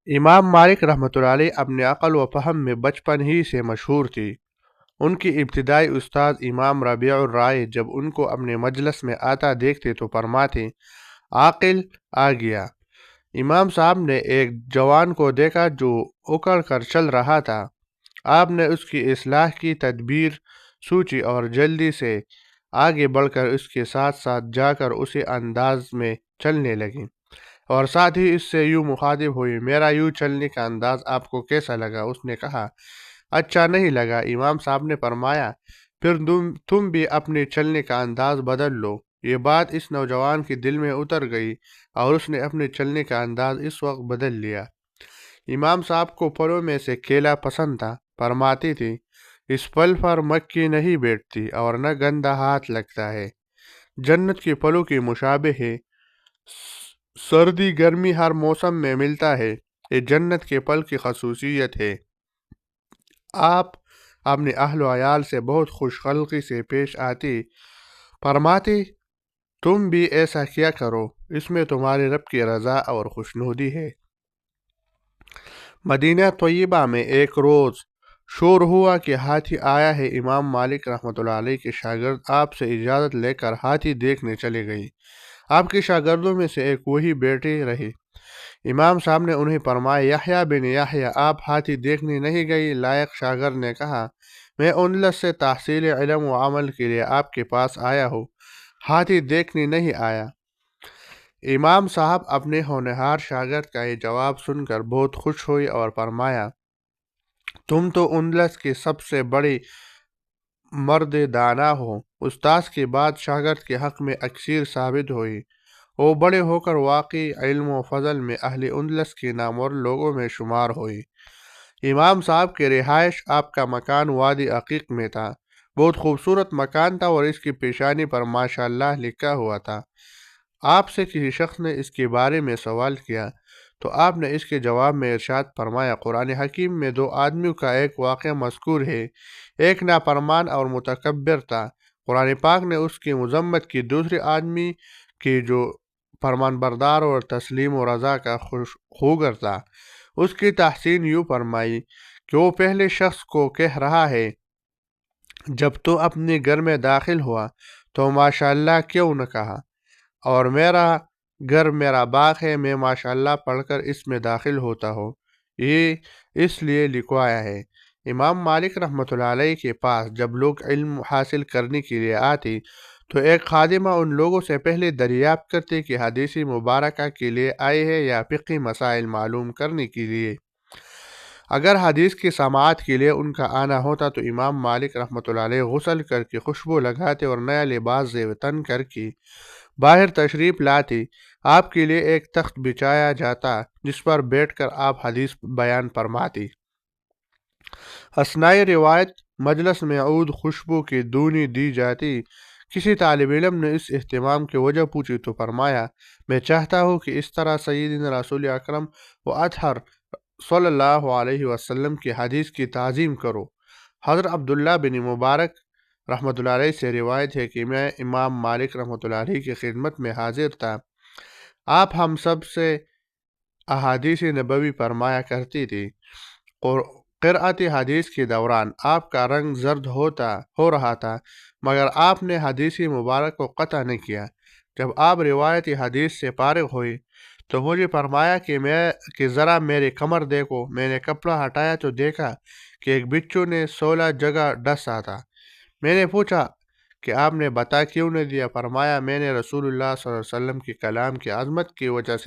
امام مالک رحمۃ اللہ علیہ اپنے عقل و فہم میں بچپن ہی سے مشہور تھی۔ ان کی ابتدائی استاد امام ربیع الرائے جب ان کو اپنے مجلس میں آتا دیکھتے تو فرماتے، عاقل آ گیا۔ امام صاحب نے ایک جوان کو دیکھا جو اکڑ کر چل رہا تھا۔ آپ نے اس کی اصلاح کی تدبیر سوچی اور جلدی سے آگے بڑھ کر اس کے ساتھ ساتھ جا کر اسی انداز میں چلنے لگی، اور ساتھ ہی اس سے یوں مخاطب ہوئی، میرا یوں چلنے کا انداز آپ کو کیسا لگا؟ اس نے کہا، اچھا نہیں لگا۔ امام صاحب نے فرمایا، پھر تم بھی اپنے چلنے کا انداز بدل لو۔ یہ بات اس نوجوان کے دل میں اتر گئی اور اس نے اپنے چلنے کا انداز اس وقت بدل لیا۔ امام صاحب کو پھلوں میں سے کیلا پسند تھا۔ فرماتی تھی، اس پھل پر مکھی نہیں بیٹھتی اور نہ گندا ہاتھ لگتا ہے۔ جنت کے پھلوں کی مشابہ ہے، سردی گرمی ہر موسم میں ملتا ہے۔ یہ جنت کے پھل کی خصوصیت ہے۔ آپ اپنے اہل و عیال سے بہت خوش خلقی سے پیش آتی، فرماتی تم بھی ایسا کیا کرو، اس میں تمہارے رب کی رضا اور خوشنودی ہے۔ مدینہ طیبہ میں ایک روز شور ہوا کہ ہاتھی آیا ہے۔ امام مالک رحمۃ اللہ علیہ کے شاگرد آپ سے اجازت لے کر ہاتھی دیکھنے چلے گئے۔ آپ کے شاگردوں میں سے ایک وہی بیٹھے رہے۔ امام صاحب نے انہیں فرمایا، یحییٰ بن یحییٰ، آپ ہاتھی دیکھنے نہیں گئے؟ لائق شاگرد نے کہا، میں اندلس سے تحصیل علم و عمل کے لیے آپ کے پاس آیا ہوں، ہاتھی دیکھنے نہیں آیا۔ امام صاحب اپنے ہونہار شاگرد کا یہ جواب سن کر بہت خوش ہوئے اور فرمایا، تم تو اندلس کے سب سے بڑے مرد دانا ہو۔ استاذ کے بعد شاگرد کے حق میں اکثیر ثابت ہوئی۔ وہ بڑے ہو کر واقعی علم و فضل میں اہل اندلس کے نامور لوگوں میں شمار ہوئی۔ امام صاحب کی رہائش، آپ کا مکان وادی عقیق میں تھا۔ بہت خوبصورت مکان تھا اور اس کی پیشانی پر ماشاء اللہ لکھا ہوا تھا۔ آپ سے کسی شخص نے اس کے بارے میں سوال کیا تو آپ نے اس کے جواب میں ارشاد فرمایا، قرآن حکیم میں دو آدمیوں کا ایک واقعہ مذکور ہے، ایک نافرمان اور متکبر تھا۔ قرآن پاک نے اس کی مذمت کی، دوسرے آدمی کی جو فرمان بردار اور تسلیم و رضا کا خوگر تھا، اس کی تحسین یوں فرمائی کہ وہ پہلے شخص کو کہہ رہا ہے، جب تو اپنے گھر میں داخل ہوا تو ماشاء اللہ کیوں نہ کہا، اور میرا گھر میرا باغ ہے، میں ماشاء اللہ پڑھ کر اس میں داخل ہوتا ہوں، یہ اس لیے لکھوایا ہے۔ امام مالک رحمۃ اللہ علیہ کے پاس جب لوگ علم حاصل کرنے کے لیے آتے تو ایک خادمہ ان لوگوں سے پہلے دریافت کرتے کہ حدیث مبارکہ کے لیے آئے ہیں یا فقہی مسائل معلوم کرنے کے لیے۔ اگر حدیث کی سماعت کے لیے ان کا آنا ہوتا تو امام مالک رحمۃ اللہ علیہ غسل کر کے خوشبو لگاتے اور نیا لباس زیب تن کر کے باہر تشریف لاتے۔ آپ کے لیے ایک تخت بچھایا جاتا جس پر بیٹھ کر آپ حدیث بیان فرماتے۔ اثناء روایت مجلس میں عود خوشبو کی دونی دی جاتی۔ کسی طالب علم نے اس اہتمام کی وجہ پوچھی تو فرمایا، میں چاہتا ہوں کہ اس طرح سیدنا رسول اکرم و اطہر صلی اللہ علیہ وسلم کی حدیث کی تعظیم کرو۔ حضرت عبداللہ بن مبارک رحمۃ اللہ علیہ سے روایت ہے کہ میں امام مالک رحمۃ اللہ علیہ کی خدمت میں حاضر تھا۔ آپ ہم سب سے احادیث نبوی فرمایا کرتی تھی۔ قرأت حدیث کے دوران آپ کا رنگ زرد ہو رہا تھا، مگر آپ نے حدیث مبارک کو قطع نہیں کیا۔ جب آپ روایت حدیث سے فارغ ہوئے تو مجھے فرمایا کہ ذرا میری کمر دیکھو۔ میں نے کپڑا ہٹایا تو دیکھا کہ ایک بچھو نے 16 جگہ ڈسا تھا۔ میں نے پوچھا کہ آپ نے بتا کیوں نہیں دیا؟ فرمایا، میں نے رسول اللہ صلی اللہ علیہ وسلم کے کلام کی عظمت کی وجہ سے